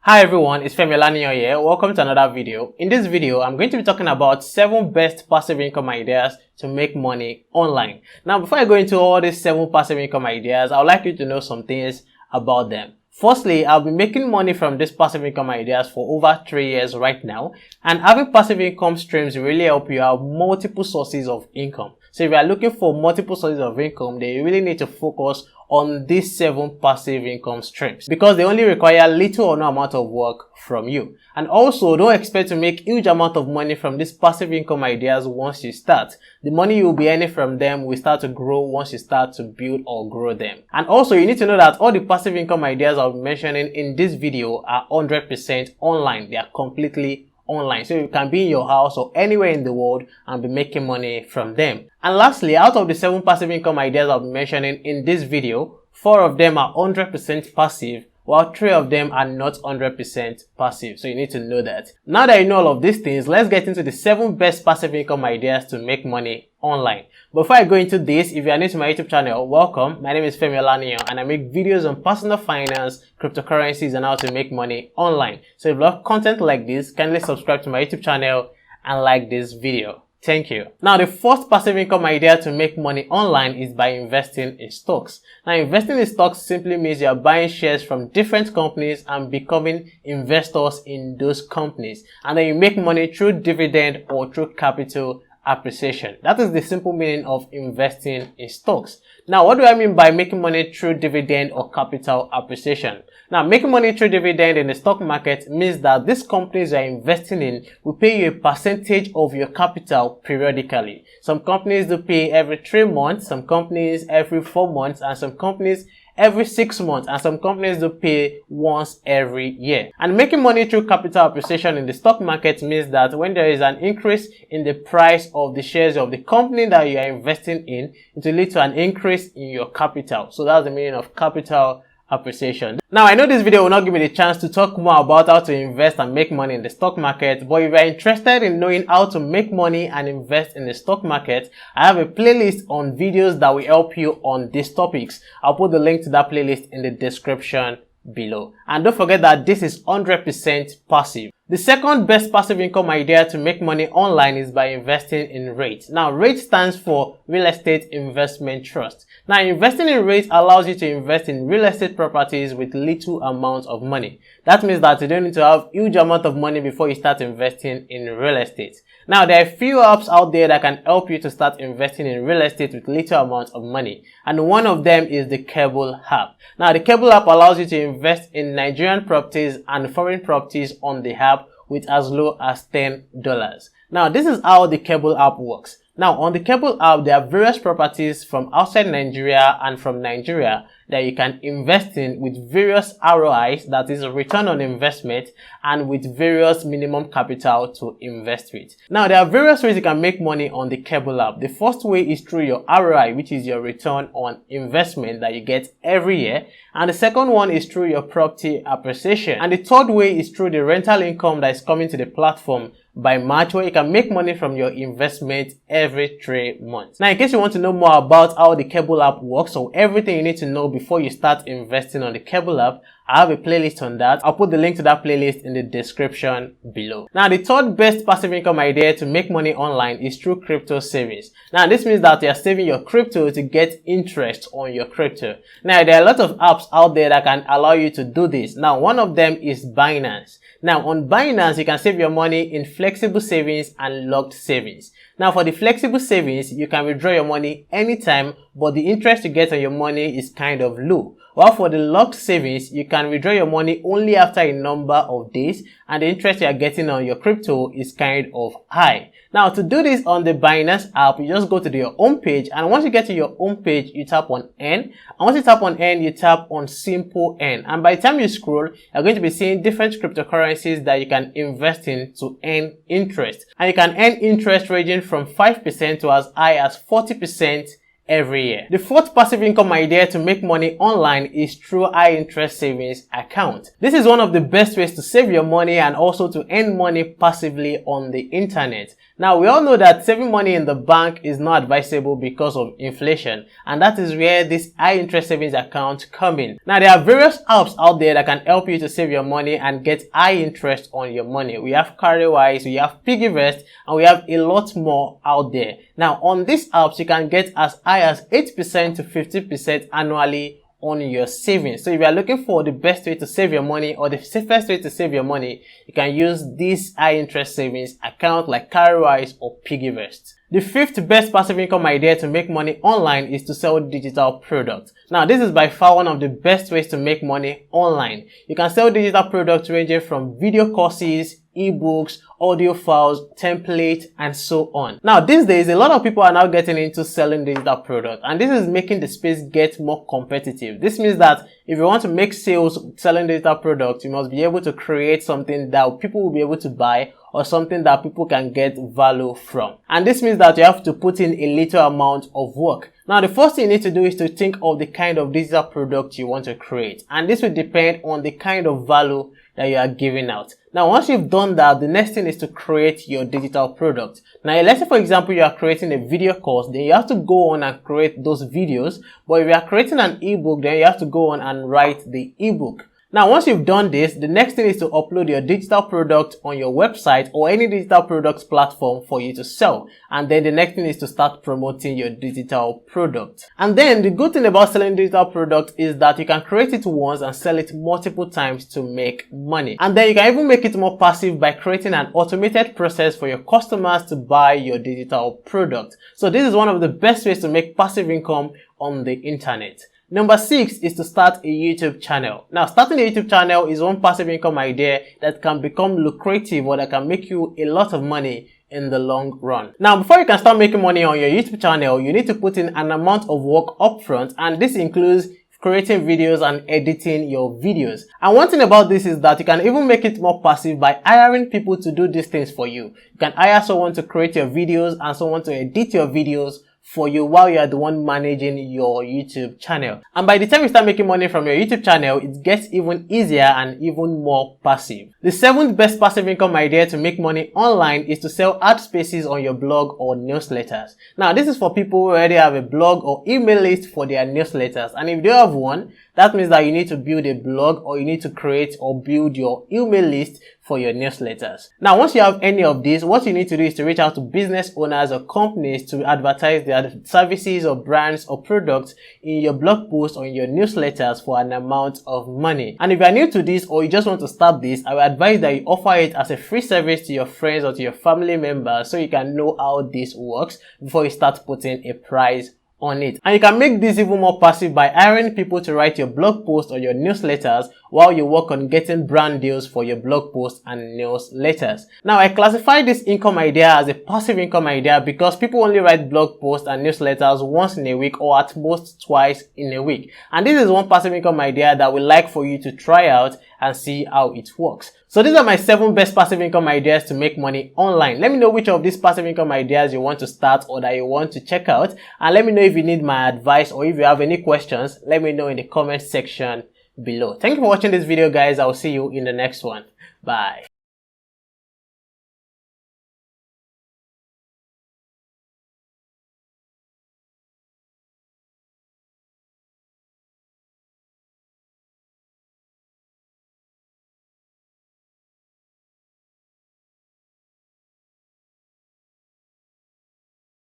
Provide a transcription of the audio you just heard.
Hi everyone, it's Femi Olaniyan here. Welcome to another video. In this video, I'm going to be talking about 7 best passive income ideas to make money online. Now, before I go into all these 7 passive income ideas, I would like you to know some things about them. Firstly, I've been making money from these passive income ideas for over 3 years right now, and having passive income streams will really help you have multiple sources of income. So if you are looking for multiple sources of income, then you really need to focus on these 7 passive income streams because they only require little or no amount of work from you. And also, don't expect to make huge amount of money from these passive income ideas once you start. The money you'll be earning from them will start to grow once you start to build or grow them. And also, you need to know that all the passive income ideas I'll be mentioning in this video are 100% online. They are completely online, so you can be in your house or anywhere in the world and be making money from them. And lastly, out of the 7 passive income ideas I'll be mentioning in this video, 4 of them are 100% passive, while 3 of them are not 100% passive. So you need to know that. Now that you know all of these things, let's get into the 7 best passive income ideas to make money online. Before I go into this, if you are new to my YouTube channel, welcome. My name is Femi Olaniyan and I make videos on personal finance, cryptocurrencies and how to make money online. So if you love content like this, kindly subscribe to my YouTube channel and like this video. Thank you. Now, the first passive income idea to make money online is by investing in stocks. Now, investing in stocks simply means you are buying shares from different companies and becoming investors in those companies. And then you make money through dividend or through capital appreciation. That is the simple meaning of investing in stocks. Now, what do I mean by making money through dividend or capital appreciation? Now, making money through dividend in the stock market means that these companies you are investing in will pay you a percentage of your capital periodically. Some companies do pay every 3 months, some companies every 4 months, and some companies every 6 months, and some companies do pay once every year. And making money through capital appreciation in the stock market means that when there is an increase in the price of the shares of the company that you are investing in, it will lead to an increase in your capital. So that's the meaning of capital appreciation. Now, I know this video will not give me the chance to talk more about how to invest and make money in the stock market, but if you are interested in knowing how to make money and invest in the stock market, I have a playlist on videos that will help you on these topics. I'll put the link to that playlist in the description below. And don't forget that this is 100% passive. The second best passive income idea to make money online is by investing in REIT. Now, REIT stands for Real Estate Investment Trust. Now, investing in REIT allows you to invest in real estate properties with little amount of money. That means that you don't need to have huge amount of money before you start investing in real estate. Now, there are a few apps out there that can help you to start investing in real estate with little amount of money. And one of them is the Cable app. Now, the Cable app allows you to invest in Nigerian properties and foreign properties on the app with as low as $10. Now, this is how the Cable app works. Now, on the Cable app, there are various properties from outside Nigeria and from Nigeria that you can invest in with various ROIs, that is return on investment, and with various minimum capital to invest with. Now, there are various ways you can make money on the Cable app. The first way is through your ROI, which is your return on investment that you get every year. And the second one is through your property appreciation. And the third way is through the rental income that is coming to the platform by March, where you can make money from your investment every 3 months. Now, in case you want to know more about how the Cable app works or everything you need to know before you start investing on the Cable app, I have a playlist on that. I'll put the link to that playlist in the description below. Now, the third best passive income idea to make money online is through crypto savings. Now, this means that you are saving your crypto to get interest on your crypto. Now, there are a lot of apps out there that can allow you to do this. Now, one of them is Binance. Now, on Binance, you can save your money in flexible savings and locked savings. Now, for the flexible savings, you can withdraw your money anytime, but the interest you get on your money is kind of low. While for the locked savings, you can withdraw your money only after a number of days, and the interest you are getting on your crypto is kind of high. Now, to do this on the Binance app, you just go to your home page, and once you get to your home page, you tap on Earn. And once you tap on Earn, you tap on Simple Earn. And by the time you scroll, you're going to be seeing different cryptocurrencies that you can invest in to earn interest. And you can earn interest ranging from 5% to as high as 40% every year. The fourth passive income idea to make money online is through high interest savings account. This is one of the best ways to save your money and also to earn money passively on the internet. Now, we all know that saving money in the bank is not advisable because of inflation, and that is where this high interest savings account come in. Now, there are various apps out there that can help you to save your money and get high interest on your money. We have Carrywise, we have Piggyvest, and we have a lot more out there. Now, on these apps, you can get as high as 8% to 50% annually on your savings. So if you are looking for the best way to save your money or the safest way to save your money, you can use this high interest savings account like Carrywise or Piggyvest. The fifth best passive income idea to make money online is to sell digital products. Now, this is by far one of the best ways to make money online. You can sell digital products ranging from video courses, ebooks, audio files, templates, and so on. Now, these days, a lot of people are now getting into selling digital products, and this is making the space get more competitive. This means that if you want to make sales selling digital products, you must be able to create something that people will be able to buy or something that people can get value from. And this means that you have to put in a little amount of work. Now, the first thing you need to do is to think of the kind of digital product you want to create. And this will depend on the kind of value that you are giving out. Now, once you've done that, the next thing is to create your digital product. Now, let's say, for example, you are creating a video course, then you have to go on and create those videos. But if you are creating an ebook, then you have to go on and write the ebook. Now, once you've done this, the next thing is to upload your digital product on your website or any digital products platform for you to sell. And then the next thing is to start promoting your digital product. And then the good thing about selling digital product is that you can create it once and sell it multiple times to make money. And then you can even make it more passive by creating an automated process for your customers to buy your digital product. So this is one of the best ways to make passive income on the internet. Number 6 is to start a YouTube channel. Now, starting a YouTube channel is one passive income idea that can become lucrative or that can make you a lot of money in the long run. Now, before you can start making money on your YouTube channel, you need to put in an amount of work upfront, and this includes creating videos and editing your videos. And one thing about this is that you can even make it more passive by hiring people to do these things for you. You can hire someone to create your videos and someone to edit your videos for you while you are the one managing your YouTube channel. And by the time you start making money from your YouTube channel, it gets even easier and even more passive. The seventh best passive income idea to make money online is to sell ad spaces on your blog or newsletters. Now, this is for people who already have a blog or email list for their newsletters. And if you have one, that means that you need to build a blog or you need to create or build your email list for your newsletters. Now, once you have any of these, what you need to do is to reach out to business owners or companies to advertise their services or brands or products in your blog post or in your newsletters for an amount of money. And if you are new to this or you just want to start this, I would advise that you offer it as a free service to your friends or to your family members so you can know how this works before you start putting a price on it. And you can make this even more passive by hiring people to write your blog post or your newsletters while you work on getting brand deals for your blog posts and newsletters. Now, I classify this income idea as a passive income idea because people only write blog posts and newsletters once in a week or at most twice in a week. And this is one passive income idea that I would like for you to try out and see how it works. So these are my 7 best passive income ideas to make money online. Let me know which of these passive income ideas you want to start or that you want to check out. And let me know if you need my advice or if you have any questions, let me know in the comment section below. Thank you for watching this video, guys. I will see you in the next one. Bye.